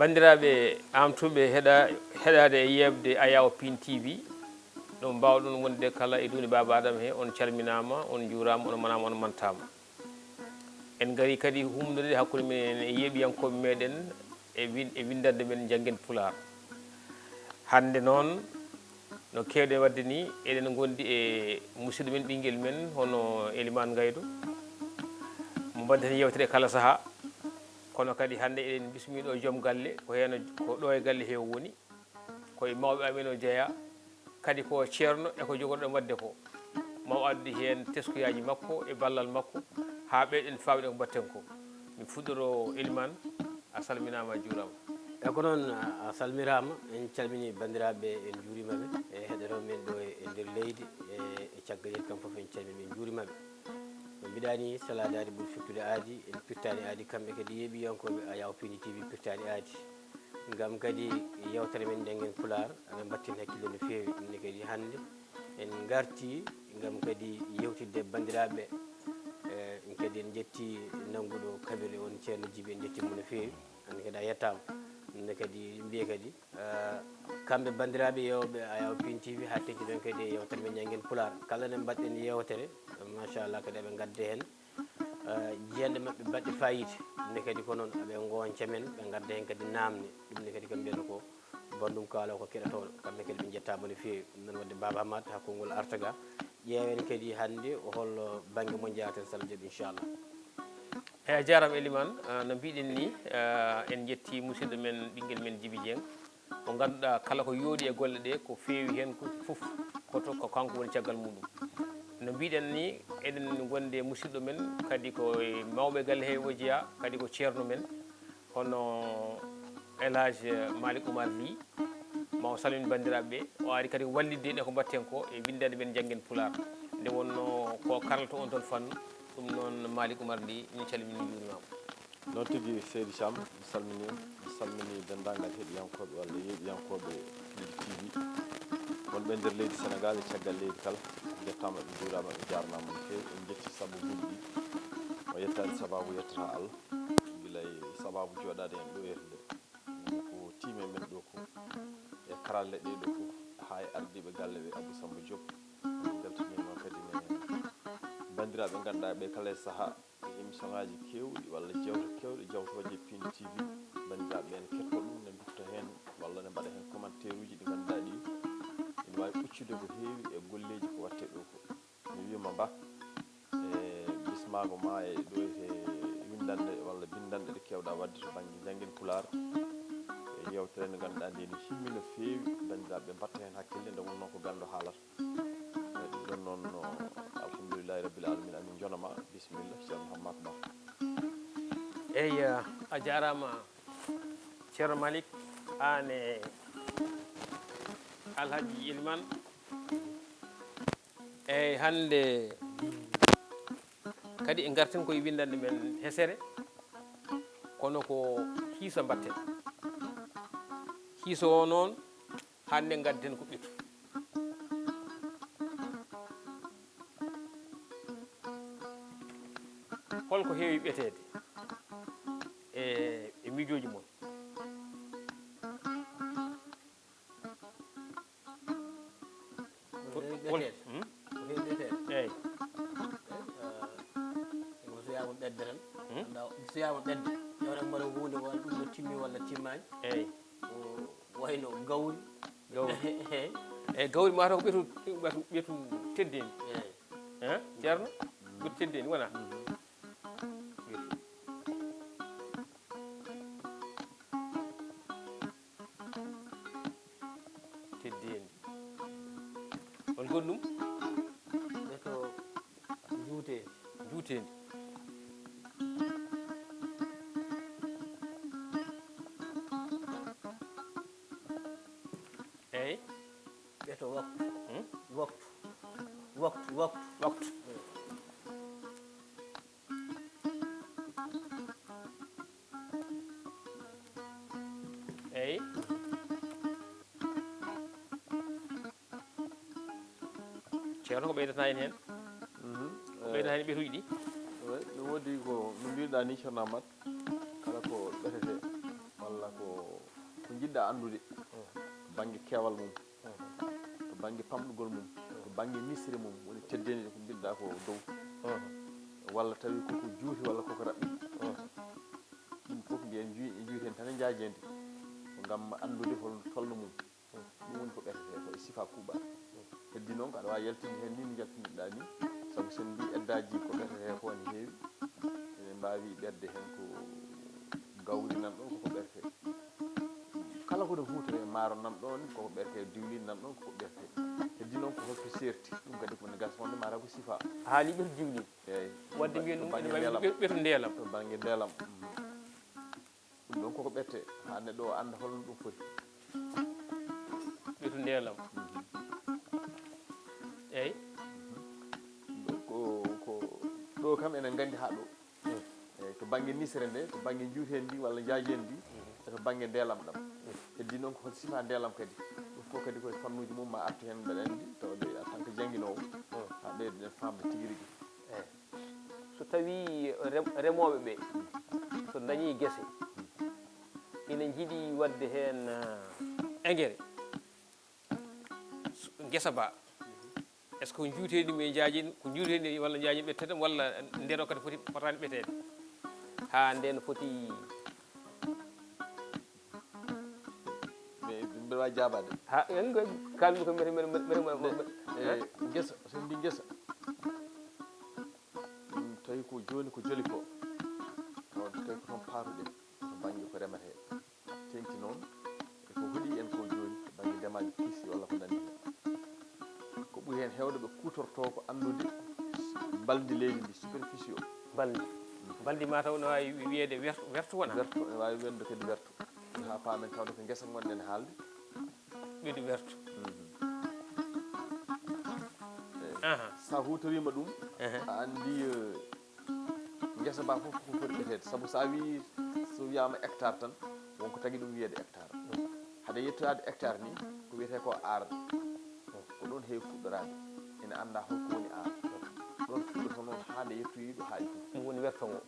bandiraɓe amtuɓe heɗade e yebde ayaw Piindi TV ɗum mbawɗon wonde kala e duuni baba adama he on calminama on juurama on manama on mantama en gari kadi humdude hakkude men e yeeɓiyankoɓe meɗen e windande men Njanngen Pulaar hande noon no kewɗen wadde ni eɗen gondi e musidɗo men ɓinguel men hono Elimane Gaydou mo mbaddeten yewtere kala saaha kono kadi hande eɗen bismiɗo joom galle ko hen ko ɗo e galle he woni koye mawɓe amen o jeeya kadi ko ceerno eko jogorɗen wadde ko maw addi hen teskuyaji makko e ballal makko ha ɓeyɗen famde ko mbatten ko mi fuɗɗoro Elimane a salminama a juurama e ko noon a salmirama en calmini bandiraɓe en juurimaɓe e heɗoto men ɗo e nder leydi e caggal yel kam foof en calmini en juurimaɓe no mbiɗani saladade ɓuuri firtude aadi en pirtani aadi kamɓe kadi yeeɓiyankoɓe ayaw Piindi TV pirtani aadi gam kadi yewtere men Njanngen Pulaar aɓe mbatten hakkille no fewi ɗumne kadi hande en garti gam kadi yewtidde bandiraɓe en kadi en jetti nannguɗo kaɓirɗe on ceerno Djiby en jettimo no fewi hande kadi a yettama ɗumne kadi mbiye kadi kamɓe bandiraɓe yewɓe ayaw Piindi TV ha tekki ɗon kadi e yewtere men Njanngen Pulaar kala ne mbaɗɗen yewtere machallah kadi eɓe gadda hen jeende mabɓe baɗɗe fayida ɗumne kadi ko noon eɓe gonca men ɓe gadda hen kadi namde ɗumne kadi kam mbiyata ko bandum kaalaw ko keɗotoɗo kamɓe kadi ɓe jettama no fewi ɗum noon wadde baba Hamad ha konngol artaga ƴeewen kadi hande o hollo banggue mo jeeyaten salah jaaɓi inchallah eyyi a jarama Elimane no mbiɗen ni en jetti musidɗo men ɓinguel men Djiby Dieng mo ganduɗa kala ko yooɗi e golle ɗe ko fewi hen foof ko kanko woni caggal muɗum no mbiɗen ni eɗen gonde musidɗo men kadi ko mawɓe galle he o jeeya kadi ko ceerno men hono El Hadj Malick Oumar Ly mawo salmin bandiraɓeɓe o ari kadi wallidde ɗe ko mbatten ko e windande men Njanngen Pulaar nde wonno ko karlato on toon fannu ɗum noon Malick Oumar Ly min calmini juurimama noon tigui seydi Thiam mi salmini dendagal heeɗiyankoɓe walla yeeɓiyankoɓe Piindi TV wonɓe nder leydi Sénégal e caggal leydi kala jettama ɓe juurama ɓe jarnama no fewi en jetti sababuji ɗi o yettade sababu yettata Allah guila e sababu joɗade en ɗo yerde nde ko time men ɗo ko e karalle ɗe ɗo foof ha e ardiɓe galle ɓe Abou Samba Diop beltanima kadi ne bandiraɓe ganduɗa ɓe kala e saaha e émission ngaji kewɗi walla jewte kewɗe jawtoje Piindi TV bandiraɓe en ketto ɗum ne dufta hen walla ne mbaɗa hen commentaire uji ɗi ganduɗa ɗi ina wawi ɓuccude ko heewi e golleji ko watte ɗo ko mi wima ba e bismago ma e ɗo e windande walla bindande ɗe kewɗa wadde to banggue Njanngen Pulaar e yewtere nde ganduɗa nde no himmi no fewi bandiraɓe mbatta hen hakkille nde wonno ko gando haalata ɗum ɗon noon alhamdoulillahi rabbil alamina amin jonama bisimilla ceerno Hammat Ba eyyi a jarama ceerno Malick an e Alhaji Elimane eyyi hande kadi e garten koye windande men hesere kono ko hiisa mbatten hiiso o noon hande gadden ko ɓitu holko heewi ɓetede e miijoji mon eyyi soyama ɓedde tan soyama ɓedde yewre mbaɗa hunde walla ɗum no timmi walla timmani eyyi wayno gawri eyyi gawri mataw ko ɓeetu teddedi ceerno ɓeetu teddedi wona teddedi on gonɗum ɓeeto juutedi eyyi ɓeeto waktu eyyi ceerno ko ɓeydata en hen ɓeyda hen ɓetuji ɗi no wodi ko no mbiɗa ni ceerno Amat kala ko ɓetete walla ko jiɗɗa andude to banggue keewal mum to banggue pamɗugol mum to banggue misre mum woni teddeni ko mbiɗɗa ko dow walla tawi koko juuti walla koko raɓɓi ɗum fof mbiyen juuten tan e jaajede ko gam andude holno tolno mum ɗum woni ko ɓetete ko e sifa kuuɓa heddi noon ko aɗa wawi yaltinde hen ni no jaltinɗa ni saabu sen mbi eddaji ko ɓetete ko ne heewi ene mbawi ɓerde hen ko gawri nan ɗon koko ɓerte kala kono huutere e maaro nan ɗon koko ɓerte diwlin nan ɗon koko ɓerte heddi noon ko holto serti ɗum kadi kone gas wonde mata ko sifa haali ɓetu diwlin eyyi wadde mbiyen ɗum ɓetu ndeelam to banggue ndeelam ɗum ɗon koko ɓette ha neɗɗo o anda holno ɗum foti ɓetu ndeelam eyyi ɗo kam enen gandi ha ɗo eyyi to banggue nisre nde to banggue juuten ndi walla jaajen ndi e to banggue ndeelam ɗam heddi noon ko hol sifa ndeelam kadi ɗum fof kadi koye fannuji mum ma artu hen mbeɗa andi tawde en tant que jangguinowo ha ɓeyden famde tigui rigui eyyi so tawi remoɓe ɓe so dañi guesse ina jiiɗi wadde hen engrais guessa ba est ce que ko juutedi ɗum e jaajin ko juutedi walla jaajin ɓettete walla nden o kadi foti fotani ɓetede ha nden foti mbeɗa wawi jaabade ha en kalmi ko guessa so mbi guessa tawi ko joni ko joli ko tawi ko toon paatuɗen to banggue ko remete tengti noon eko hooɗi en ko joni to banggue ndemaji kiisi walla ko nandi hen ko ɓuuri hen hewde ɓe kutorto ko andude baldi leydi ndi superficie o baldi mataw no wawi wiyede wertu wona wertu ne wawi wende kadi wertu ha paamen tawde ko guessa gonɗen haalde ɓeydi wertu sa hutorima ɗum a andi guessa ba fof ko foti ɓetede saabu sa wi so wiyama hectare tan wonko tagui ɗum wiyede hectare haade yettoyade hectare ni ko wiyete ko arde ko ɗon heewi fuɗɗorade ene anda holko woni arde ɗon fuɗɗoto noon hande yettoyiɗo haayi fof ɗum woni wertogo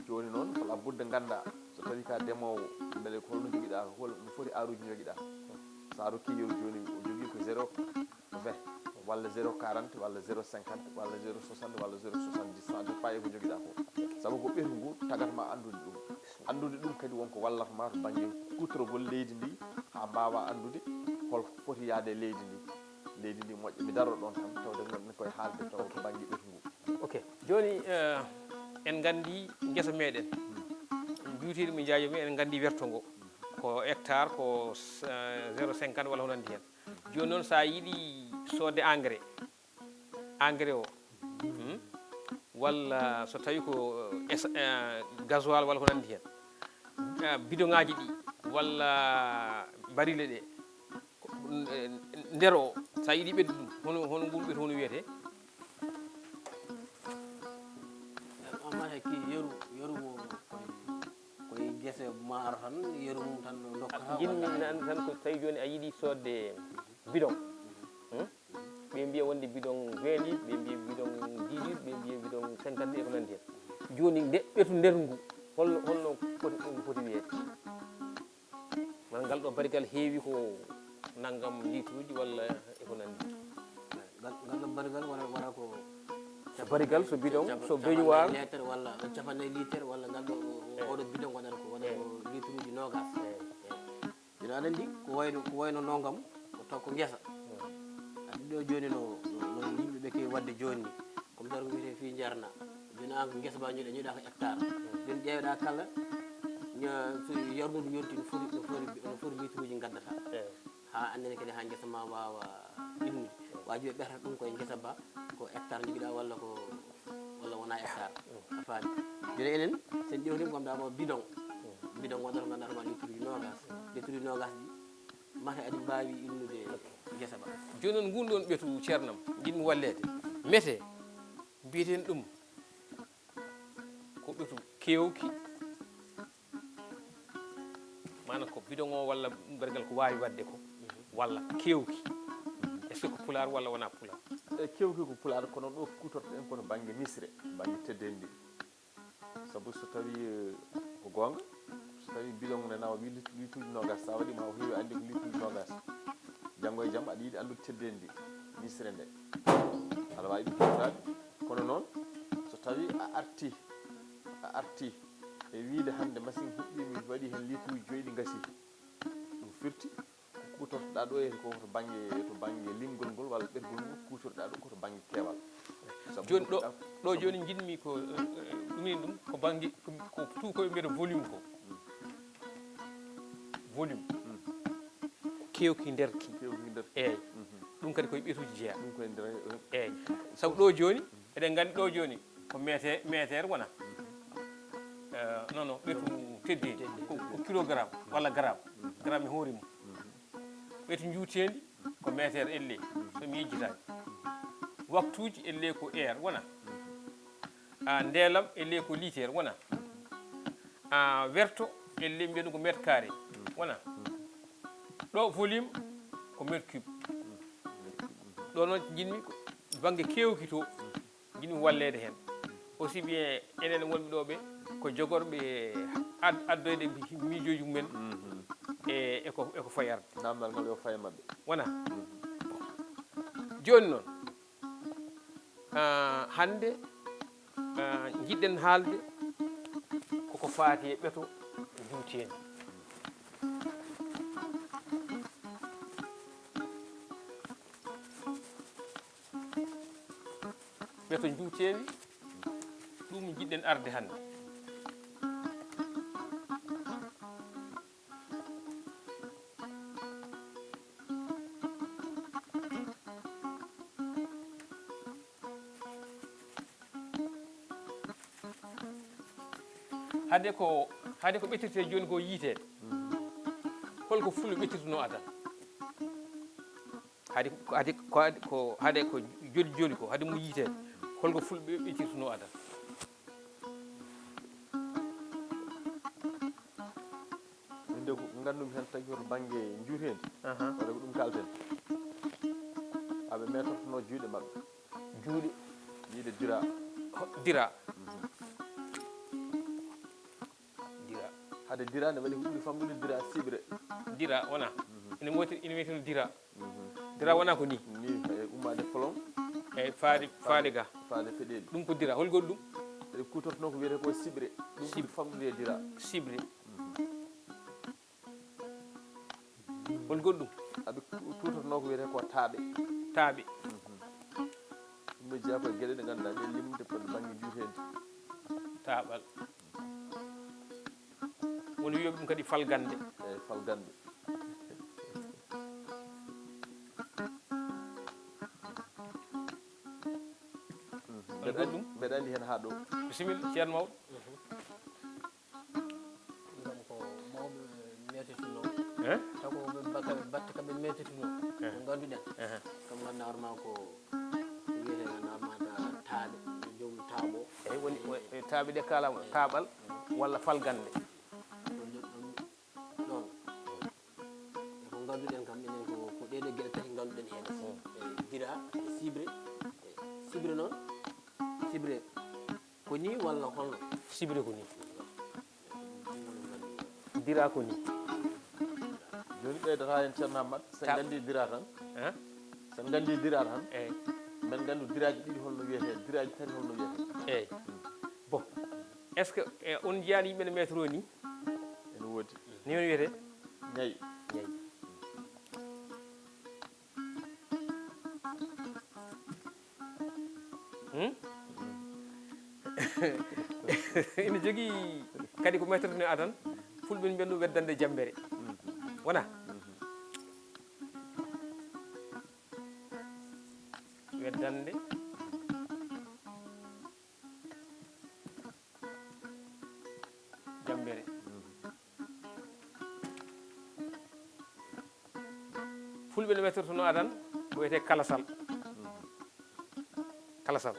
joni noon fala budde ganda so tawi ka ndemowo beele ko holno joguiɗa no foti aruji joguiɗa sa rokki yeru joni o jogui ko 0,20 walla 0,40 walla 0,50 walla 0,60 walla 0,70 ça dépend e ko joguiɗa ko saabu ko ɓeetu ngu tagatma andude ɗum kadi wonko wallatma to banggue kutorogol leydi ndi ha mbawa andude holko foti yaade leydi ndi moƴƴa mi daro ɗon tan tawde gonɗen koye haalde taw to banggue ɓeetu ngu ok joni en gandi guessa meɗen juutiɗo mi jaajo mi en gandi wertogo ko hectare ko 0,50 walla honandi hen joni noon sa yiiɗi sodde engrais o walla so tawi ko gasoil walla ko nandi hen bidon ngaji ɗi walla barile ɗe nder o sa yiiɗi ɓeddu ɗum hono ngol ɓeto hono wiyete amma hakki yeru mo koye guesse maaro tan yeru mum tan dokka jinmi tan ko tawi joni a yiiɗi sodde bidon ɓe mbiya wonde bidon 20 litres ɓe mbiya bidon 10 litres ɓe mbiya bidon 50 litres e ko nandi hen joni ɓetu nder ngu holno foti wiyede wala ngal ɗo barigal heewi ko naggam litre uji walla e ko nandi ngal ɗo barigal wona ko barigal so bidon so beñuwar litre walla capanɗe litre walla ngal ɗo oɗo bidon waɗata ko litre uji nogas joni aɗa andi ko wayno nogam ko taw ko guessa ɗo joni no yimɓeɓe kewi wadde joni ni comme dar wiyete fi jarna joni an ko guessa ba ñoƴa ko hectare joni ƴeeweɗa kala so yarnude yonti no foti litre uji gaddata ha andene kadi ha guessa ma wawa innude wajiɓe ɓerta ɗum koye guessa ba ko hectare joguiɗa walla wona hectare a faami joni enen sen ƴewtima gomdama bidon waɗata ganduɗa ma litre uji nogas ɗi mata aɗi mbawi innude guessa ba joni noon ngun ɗon ɓeetu ceernam jiɗmi wallede mete mbiyeten ɗum ko ɓeetu kewki manam ko bidon o walla barigal ko wawi wadde ko walla kewki est ce que ko Pulaar walla wona Pulaar kewki ko pulaar kono ɗo kutorɗen kono banggue misre banggue teddendi sabu so tawi ko gonga so tawi bilan ne nawa lituji nogas sa waɗi ma heewi andi ko lituji nogas janggo e jaam aɗa yiiɗi andude teddendi misre nde aɗa wawi ɗum kutorade kono noon so tawi a arti e wiide hande machine huɓɓimi waɗi hen lituji 5 ɗi gasi ɗum firti ko kutortoɗa ɗo e ko to banggue limgol ngol walla ɓergol ngol kutorɗa ɗo koto banggue keewal joni ɗo joni jiɗmi ko ɗumin ɗum ko banggue ko tout koɓe mbiyata volume ko volume kewki nderki eyyi ɗum kadi koye ɓeetuji jeeya ɗum koye nder eyyi saabu ɗo joni eɗen gandi ɗo joni ko métaire wona non non ɓeetu teddedi ko kilogramme walla gramme gramme e hoore mum ɓeetu juutendi ko métaire elle somi yejjitani waktuji elle ko air wona ndeelam elle ko litere wona werto elle mbiya ɗum ko mètre carré wona ɗo volume ko mètre cube ɗo noon jinmi banggue kewki to jinmi wallede hen aussi bien enen wonɓe ɗo ɓe ko jogorɓe addoyde miijoji mumen eko fayarde namdal ngal yo faye mabɓe wona joni noon hande jiɗɗen haalde koko faati e ɓeeto juutedi ɓeeto juutedi ɗum jiɗɗen arde hande hade ko ɓettirte joni ko yiitede holko fulɓe ɓettirtuno adan hade ko joni ko hade mo yiitede holko fulɓe ɓettirtuno adan inde ko gandumi hen tagi koto banggue juutendi walla ko ɗum kalten aɓe metortono juuɗe mabɓe juuɗe yiide dira hade dira ne waɗi ko ɓuuri famɗude dira sibre dira wona ina wiyeteno dira wona ko ni ummade folon eyyi faade ga faade feɗeɗi ɗum ko dira holgol ɗum eɗe kutortono ko wiyete ko sibre ɗum ɓuuri famɗude e dira sibre holgol ɗum aɓe kutortono ko wiyete ko taaɓe ɗum ɓe jeeya koye gueɗe ɗe ganduɗa ɗe limde koɗe banggue juutendi taaɓal woni wiyoɓe ɗum kadi falgande eyyi falgande mbeɗa andi hen ha ɗo bisimilla ceerno mawɗo ngam ko mawɓe metituno taw ko ɓe batte kamɓe metituno ko ganduɗen kam ganduɗa horma ko wiyete namata taaɓe joom taaɓo eyyi woni taaɓe ɗe kalama taaɓal walla falgande ɗon ko ganduɗen kam enen ko ɗeɗo gueɗe tati ganduɗen hen dira sibre noon sibre ko ni walla holno sibre ko ni dira ko ni joni ɓeydata hen ceerno Hammat sen gandi dira tan sen gandi dira tan eyyi men gandu diraji ɗiɗi holno wiyete diraji tati holno wiyete eyyi bon est ce que on jiyani yimɓe ne métre o ni ene woodi ni woni wiyete ñayi ina jogui kadi ko métre ne adan fulɓe mbiyata ɗum weddande jambere wona weddande jambere fulɓe ne méttortono adan ko wiyete kalasal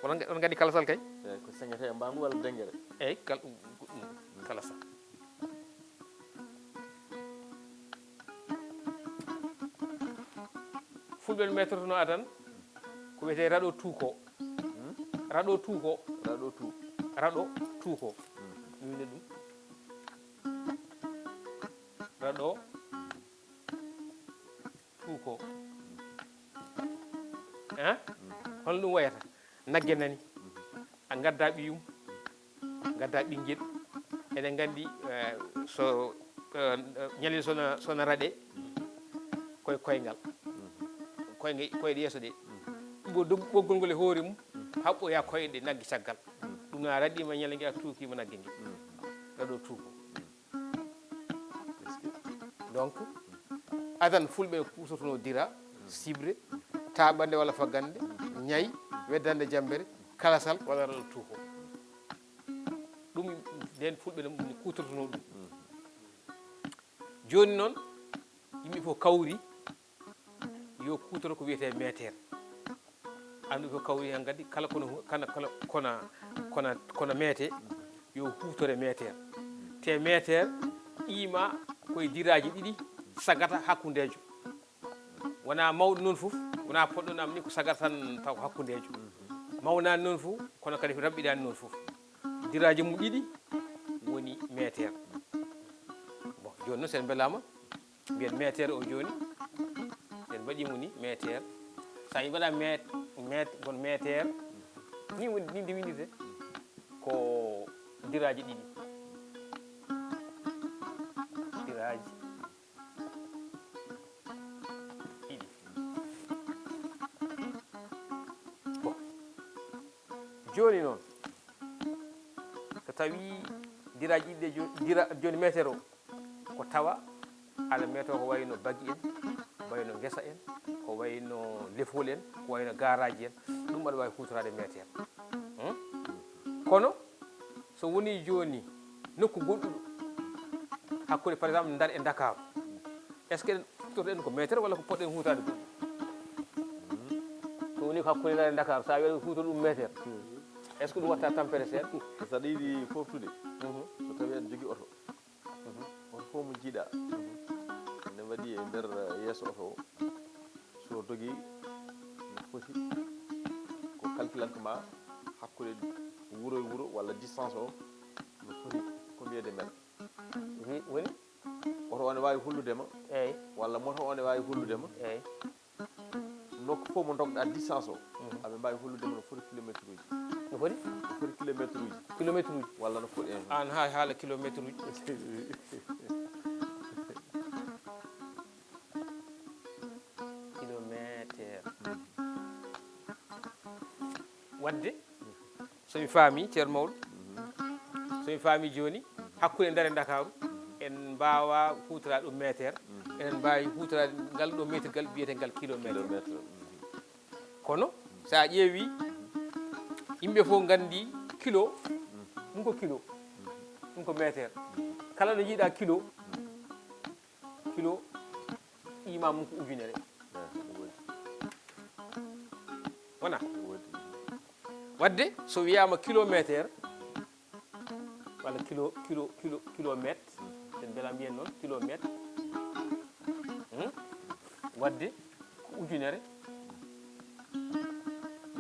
onon gandi kalasal kay eyyi ko seŋete e mbangu walla dengere eyyi kalasal fulɓe ne méttortono adan ko ko wiyete raɗo tuuko raɗo tuuko raɗo tu raɗo tuuko mi winde ɗum raɗo tuuko hein holno ɗum wayata nagge nani a gadda ɓiyum gadda ɓinguel eɗen gandi so ñalel sona raɗe koye koyngal koyɗe yeeso ɗe ɓoggol ngol e hoore mum haɓɓoya koyɗe nagge caggal ɗum no a raɗima ñande ngue a tuukima nagge ngue raɗo tuuko donc adan fulɓe kutotono dira sibre taɓande walla faggande ñayi weddande jambere kalasal walla raɗo tuuko ɗum nden fulɓe ɗum kutotono ɗum joni noon yimɓe fof kawri yo kutoro ko wiyete métaire andu fof kawri hen kadi kala kono meete yo hutore métaire te métaire qiima koye diraji ɗiɗi sagata hakkudejo wona mawɗo noon fof wona poɗɗo nam ni ko sagata tan taw hakkudejo mawnani noon fof kono kadi rabɓiɗani noon fof diraji mum ɗiɗi woni métaire bon joni noon sen belama mbiyen métaire o joni sen mbaɗimo ni métaire sa yi mbaɗa gon métaire ni nde windirte ko diraji ɗiɗi diraji ɗiɗi bon joni noon so tawi diraji ɗiɗi ɗe joni métaire o ko tawa aɗa meto ko wayno baggi en wayno guesa en ko wayno lefol en ko wayno garage en ɗum aɗa wawi hutorade métaire kono so woni joni nokku goɗɗuɗo hakkude par exemple Ndar e Dakar est ce que hutorɗen ko métaire walla ko poɗɗen hutade goɗɗum so woni ko hakkude Ndar e Dakar sa wiya hutor ɗum métaire est ce que ɗum watta tampere seeɗa saɗa yiɗi foftude so tawi aɗa jogui oto oto fof mo jiiɗa ne waɗi e nder yeeso oto o so dogui no foti ko calculante ma hakkude wuuro e wuuro walla distance o no foti ko mbiyede mètre woni oto o ne wawi holludema eyyi walla moto o ne wawi holludema eyyi nokku fof mo dogɗa distance o aɓe mbawi holludema no foti kilométre uji no foti kilométre uji walla no foti an ha haala kilométre uji kilométre wadde somi faami ceerno mawɗo somi faami joni hakkude Ndar e Dakaru en mbawa hutorade ɗum métaire enen mbawi hutorade ngal ɗo métre gal biyete ngal kilométre kono sa ƴeewi yimɓe fof gandi kilo ɗum ko kilo ɗum ko métaire kala ɗo jiiɗa kilo qiima mum ko ujunere wona wadde so wiyama kilométaire walla kilométre sen mbela mbiyen noon kilométre wadde ko ujunere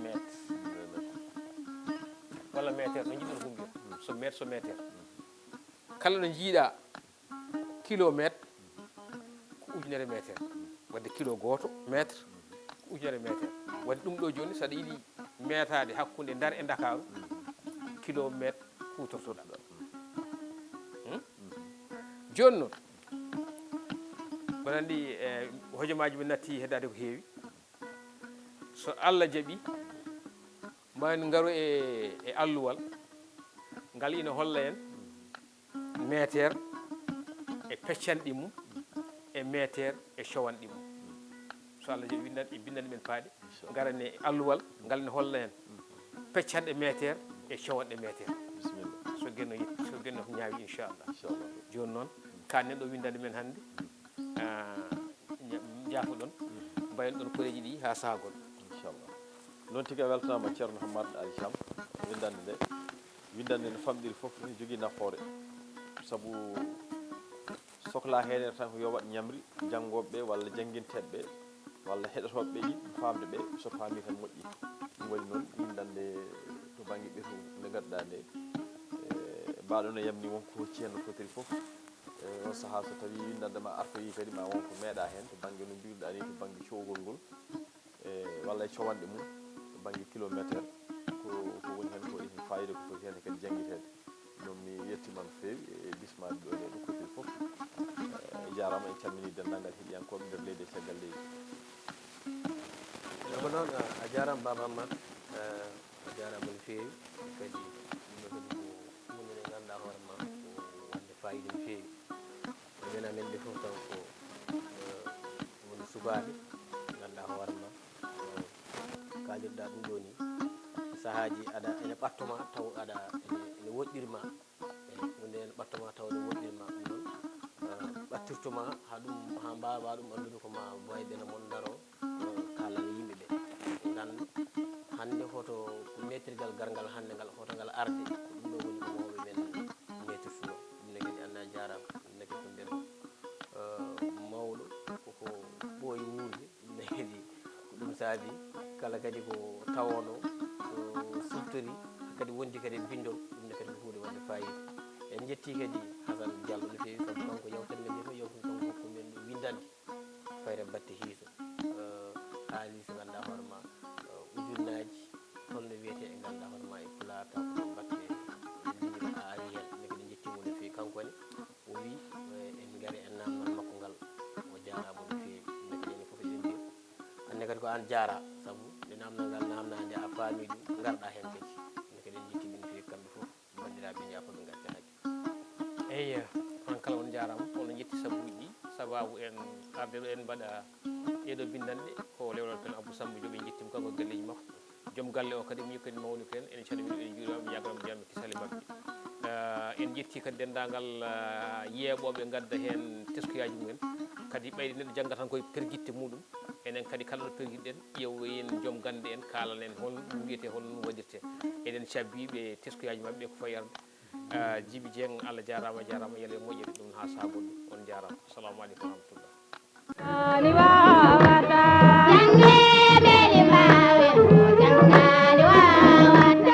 métre walla métaire no jiɗɗon fof mbiya so métaire kala ɗo jiiɗa kilométre ko ujunere métaire wadde kilo goto métre ko ujunere métaire wadde ɗum ɗo joni saɗa yiiɗi metade hakkude Ndar e Dakaru kilométre hutortoɗa joni noon mboɗa andi hojomaji min natti heddade ko heewi so Allah jaaɓi mbawi garu e alluwal ngal ina holla en métaire e peccanɗi mum e métaire e cowanɗi mum so Allah jaaɓi bindani men paaɗe garane e alluwal ngal ina holla en peccanɗe métaire e cowanɗe métaire so genno ko ñaawi inchallah joni noon ka neɗɗo windande men hannde jaafoɗon mbayen ɗon koreji ɗi ha saaha goɗɗo inchallah noon tigi a weltanama ceerno Hammadou Ali Thiam windande no famɗiri foof ne jogui nafoore saabu sohla heɗere tan ko yo waɗ ñamri janggoɓeɓe walla jangguinteɓeɓe walla heɗotoɓe ɓe yiɗ famde ɓe so paami tan moƴƴi ɗum waɗi noon indande to banggue ɓeetu nde ganduɗa nde mbaɗo no yamni wonko hocci hen no fotiri foof on saaha so tawi windandema artoyi kadi ma wonko meeɗa hen to banggue no mbirɗa ni to banggue cowgol ngol walla e cowanɗe mum to banggue kilométre ko woni hen ko ene fayida ko foti hen kadi jangguitede ɗum mi yettima no fewi e bismade ɗo ɗe ɗo fotiri foof jarama en calmini dendagal heeɗiyankoɓe nder leydi e caggal leydi ko noon a jarama Baba Ammar a jarama no fewi kadi ɗumɗo kadi ko hunde nde ganduɗa hoore ma ko wonde fayida no fewi men amen ɓe foof taw ko woni sukaɓe ganduɗa hoore ma kalirɗa ɗum ɗo ni sahaji aɗa ene ɓattoma taw aɗa ene woɗɗirma hunde ene ɓattoma taw ene woɗɗirma ɗum noon ɓattirtoma ha mbawa ɗum andude ko ma wayɓene moon daro kalana yimɓeɓe ganda hande hoto ko mettirgal gargal hande ngal hoto ngal arde ko ɗum ɗo woni ko mawɓe men mettirtuno ɗum ne kadi anna jarama ɗum ne kadi ko nder mawɗo koko ɓooyi wuurde ɗum ne kadi ko ɗum saabi kala kadi ko tawono siftori kadi wondi kadi bindol ɗum ne kadi ko hunde wadde fayida en jetti kadi Hasan Diallo no fewi sabu kanko yewtere men nde fof yewtere kanko hokku men ɗo windande fayre batte hiiso haali so ganduɗa hoore ma ujunnaji holno wiyete e ganduɗa hoore ma e Pulaar taw ko batte liñol a ari hen ne kadi jettimo no fewi kankone o wi en gaari en namdal makko ngal o jarama no fewi ne kadi enen foof eɗen mbiya hande kadi ko an jaara saabu nde namdal ngal namdade a faami ɗum garɗa hen kadi ne kadi en jettiɓe no fewi kamɓe foof bandiraɓe jafoɓe gacce haji eyyi on kala on jarama ono jetti sabuji ɗi sababu en arde ɗo en mbaɗa ɗeɗo bindanɗe ko lewlal pen Abou Samba Diop en jettima kanko e galleji makko joom galle o kadi mi kadi mawni ko en ene calmini en juurima ñaganama jami kisale mabɓe en jetti kadi dendagal yeeɓoɓe gadda hen teskoyaji mumen kadi ɓeyde neɗɗo jangga tan koye perguitte muɗum enen kadi kala ɗo perguiɗen ƴeewoyen joom gande en kalan en hol ɗum wiyete holno waɗirte eɗen cabbiɓe teskoyaji mabɓe ko fayi arde Djiby Dieng Allah jarama jarama yalla e moƴƴere ɗum ha sagoɗo on jarama assalamu aleykum wa rahmatullah